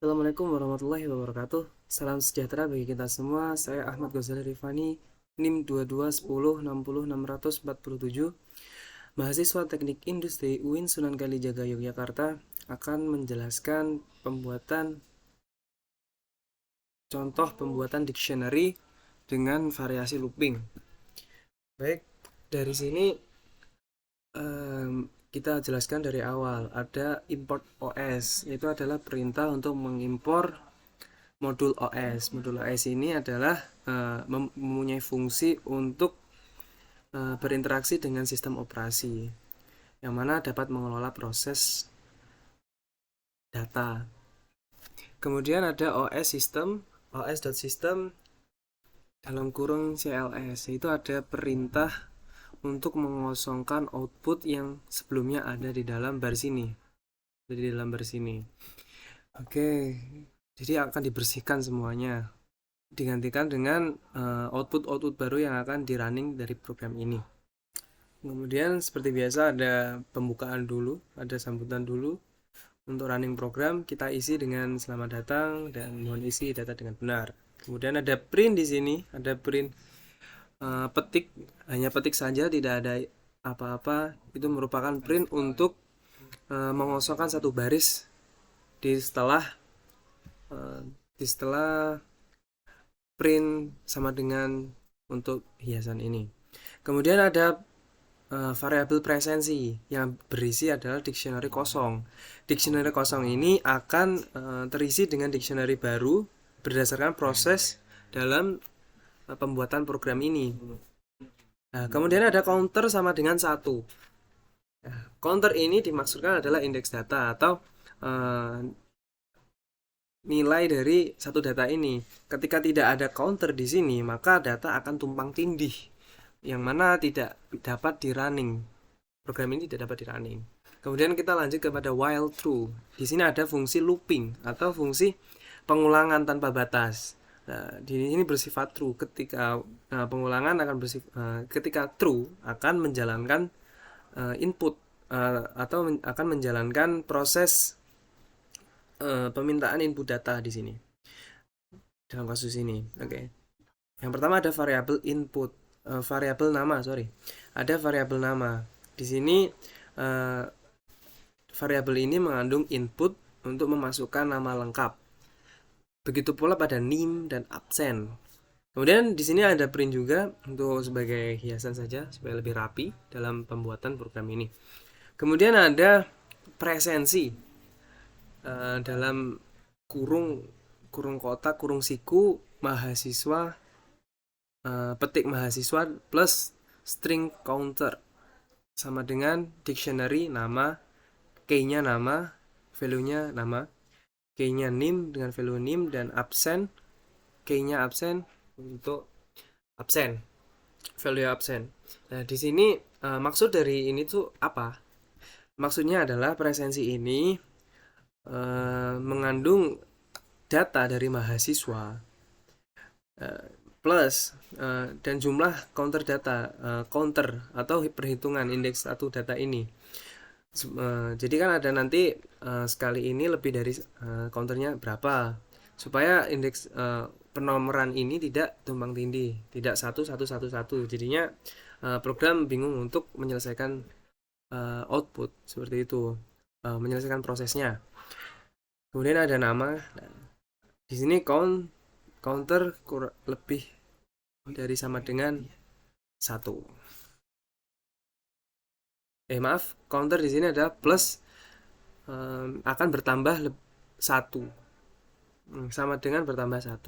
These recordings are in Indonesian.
Assalamualaikum warahmatullahi wabarakatuh. Salam sejahtera bagi kita semua. Saya Ahmad Ghazali Rifani, NIM 2210606447, mahasiswa Teknik Industri UIN Sunan Kalijaga Yogyakarta, akan menjelaskan contoh pembuatan dictionary dengan variasi looping. Baik, dari sini kita jelaskan dari awal. Ada import OS, itu adalah perintah untuk mengimpor modul OS. Modul OS ini adalah mempunyai fungsi untuk berinteraksi dengan sistem operasi, yang mana dapat mengelola proses data. Kemudian ada OS system, os.system dalam kurung CLS, itu ada perintah untuk mengosongkan output yang sebelumnya ada di dalam bar sini. Oke, jadi akan dibersihkan semuanya, digantikan dengan output baru yang akan di running dari program ini. Kemudian seperti biasa ada pembukaan dulu, ada sambutan dulu. Untuk running program kita isi dengan selamat datang dan mohon isi data dengan benar. Kemudian ada print di sini, ada print petik, hanya petik saja, tidak ada apa-apa. Itu merupakan print untuk mengosongkan satu baris di setelah print sama dengan untuk hiasan ini. Kemudian ada variabel presensi yang berisi adalah dictionary kosong. Dictionary kosong ini akan terisi dengan dictionary baru berdasarkan proses dalam pembuatan program ini. Nah, kemudian ada counter sama dengan 1. Nah, counter ini dimaksudkan adalah indeks data atau nilai dari satu data ini. Ketika tidak ada counter di sini, maka data akan tumpang tindih, yang mana tidak dapat di running. Program ini tidak dapat di running. Kemudian kita lanjut kepada while true. Di sini ada fungsi looping atau fungsi pengulangan tanpa batas. Nah, di sini bersifat true. Pengulangan akan ketika true akan menjalankan input atau akan menjalankan proses pemintaan input data di sini dalam kasus ini. Oke. Yang pertama ada variabel input, variabel nama, Ada variabel nama. Di sini variabel ini mengandung input untuk memasukkan nama lengkap. Begitu pula pada name dan absen. Kemudian di sini ada print juga untuk sebagai hiasan saja supaya lebih rapi dalam pembuatan program ini. Kemudian ada presensi dalam kurung kotak, kurung siku, mahasiswa, petik mahasiswa plus string counter sama dengan dictionary nama, key-nya nama, value-nya nama, key-nya name dengan value name, dan absen, key-nya absen untuk absen, value absen. Nah, di sini maksud dari ini tuh apa? Maksudnya adalah presensi ini mengandung data dari mahasiswa plus dan jumlah counter data, counter atau perhitungan indeks satu data ini. Jadi kan ada nanti sekali ini lebih dari counternya berapa, supaya indeks penomoran ini tidak tumpang tindih, tidak 1111. Jadinya program bingung untuk menyelesaikan output seperti itu, menyelesaikan prosesnya. Kemudian ada nama. Di sini counter lebih dari sama dengan 1. Counter di sini ada plus, akan bertambah 1, sama dengan bertambah 1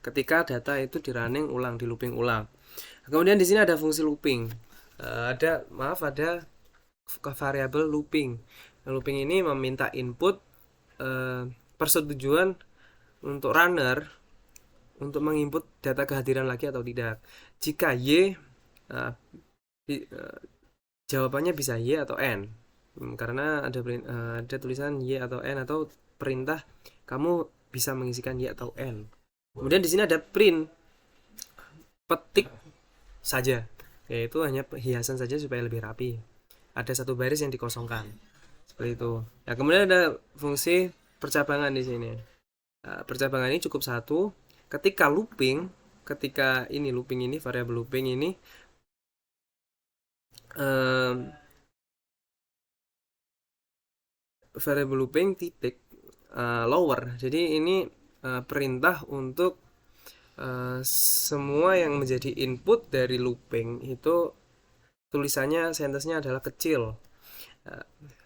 ketika data itu di running ulang, di looping ulang. Kemudian di sini ada fungsi looping. Ada variabel looping. Looping ini meminta input persetujuan untuk runner untuk menginput data kehadiran lagi atau tidak. Jika Y, jawabannya bisa Y atau N, karena ada tulisan Y atau N atau perintah kamu bisa mengisikan Y atau N. Kemudian di sini ada print petik saja, yaitu hanya hiasan saja supaya lebih rapi. Ada satu baris yang dikosongkan seperti itu. Nah, kemudian ada fungsi percabangan di sini. Percabangan ini cukup satu. Ketika looping, looping ini variabel looping ini variable looping titik lower. Jadi ini perintah untuk semua yang menjadi input dari looping itu tulisannya sentensinya adalah kecil.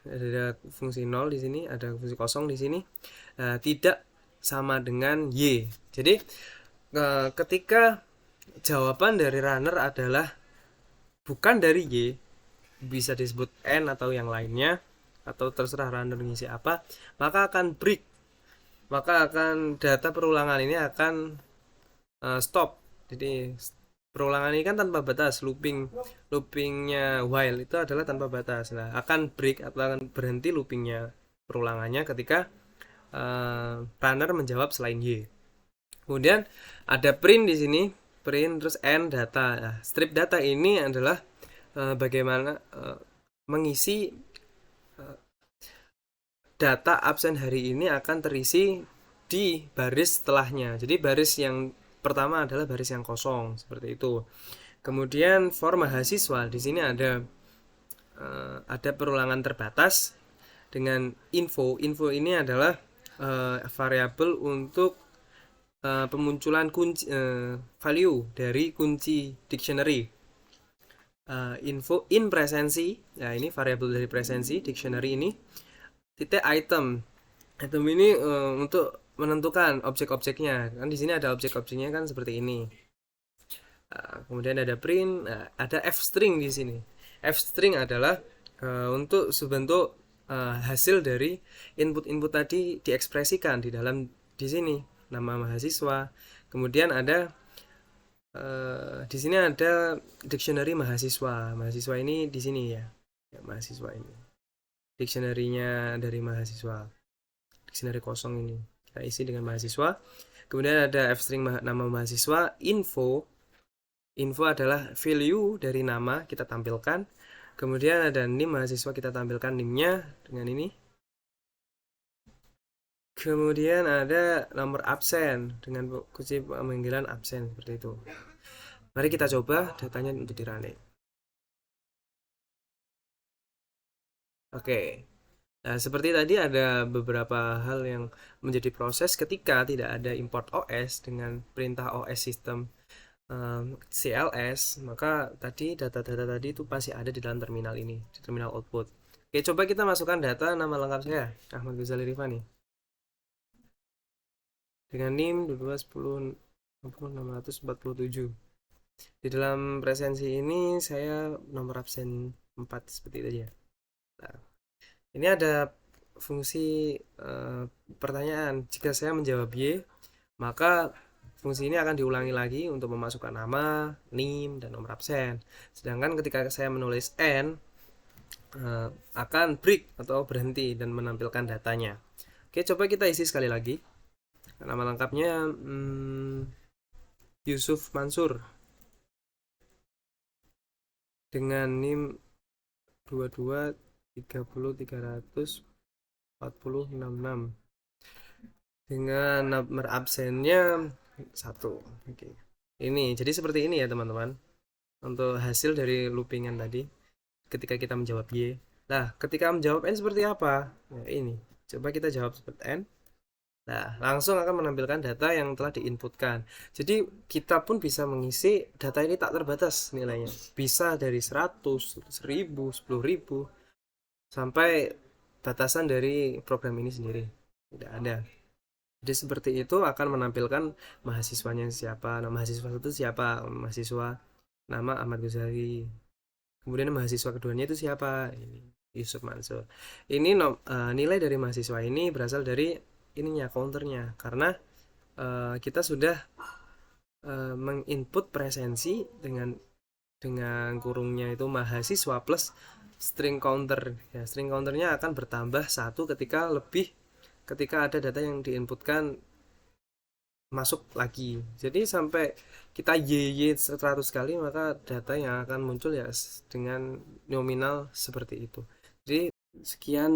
Ada fungsi 0 di sini, ada fungsi kosong di sini. Tidak sama dengan y. Jadi ketika jawaban dari runner adalah bukan dari y, bisa disebut n atau yang lainnya, atau terserah runner ngisi apa, maka akan break, maka akan data perulangan ini akan stop. Jadi perulangan ini kan tanpa batas, loopingnya while itu adalah tanpa batas. Nah, akan break atau akan berhenti loopingnya perulangannya ketika runner menjawab selain y. Kemudian ada print di sini, print terus n data. Nah, strip data ini adalah bagaimana mengisi data absen hari ini akan terisi di baris setelahnya. Jadi baris yang pertama adalah baris yang kosong, seperti itu. Kemudian for mahasiswa di sini ada perulangan terbatas dengan info. Info ini adalah variabel untuk pemunculan kunci value dari kunci dictionary. Info in presensi, nah ini variabel dari presensi dictionary ini. Titik item ini untuk menentukan objek-objeknya. Kan di sini ada objek-objeknya kan seperti ini. Kemudian ada print, ada f string di sini. F string adalah untuk sebentuk hasil dari input-input tadi diekspresikan di dalam di sini nama mahasiswa. Kemudian ada di sini ada dictionary mahasiswa. Mahasiswa ini di sini ya mahasiswa ini. Dictionary-nya dari mahasiswa. Dictionary kosong ini kita isi dengan mahasiswa. Kemudian ada f string nama mahasiswa. Info adalah value dari nama kita tampilkan. Kemudian ada nim mahasiswa, kita tampilkan nimnya dengan ini. Kemudian ada nomor absen dengan kunci panggilan absen seperti itu. Mari kita coba datanya untuk dirunning. Oke. Nah, seperti tadi ada beberapa hal yang menjadi proses ketika tidak ada import OS dengan perintah OS system CLS, maka tadi data-data tadi itu pasti ada di dalam terminal ini, di terminal output. Oke, coba kita masukkan data nama lengkap saya, Ahmad Ghazali Rifani. Dengan NIM 22106047. Di dalam presensi ini saya nomor absen 4 seperti itu aja. Nah, ini ada fungsi pertanyaan. Jika saya menjawab Y, maka fungsi ini akan diulangi lagi untuk memasukkan nama, NIM, dan nomor absen. Sedangkan ketika saya menulis N, akan break atau berhenti dan menampilkan datanya. Oke, coba kita isi sekali lagi. Nama lengkapnya Yusuf Mansur dengan NIM 2230300466 dengan nomor absennya 1. Oke. Ini jadi seperti ini ya teman-teman, untuk hasil dari loopingan tadi ketika kita menjawab Y. Nah, ketika menjawab N seperti apa? Nah, ini coba kita jawab seperti N. Nah, langsung akan menampilkan data yang telah diinputkan. Jadi kita pun bisa mengisi data ini tak terbatas nilainya. Bisa dari 100, 1000, 10.000 sampai batasan dari program ini sendiri. Tidak ada. Jadi seperti itu akan menampilkan mahasiswanya siapa. Nama mahasiswa itu siapa? Mahasiswa nama Ahmad Ghazali. Kemudian mahasiswa keduanya itu siapa? Ini Yusuf Mansur. Ini nilai dari mahasiswa ini berasal dari ininya counternya, karena kita sudah menginput presensi dengan kurungnya itu mahasiswa plus string counter ya. String counternya akan bertambah 1 ketika ada data yang diinputkan masuk lagi. Jadi sampai kita YY 100 kali, maka data yang akan muncul ya dengan nominal seperti itu. Jadi Sekian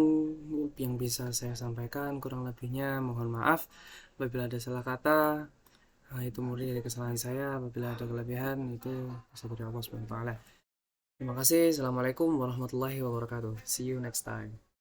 yang bisa saya sampaikan, kurang lebihnya mohon maaf apabila ada salah kata. Itu murni dari kesalahan saya. Apabila ada kelebihan itu bisa dari Allah SWT. Terima kasih. Assalamualaikum warahmatullahi wabarakatuh. See you next time.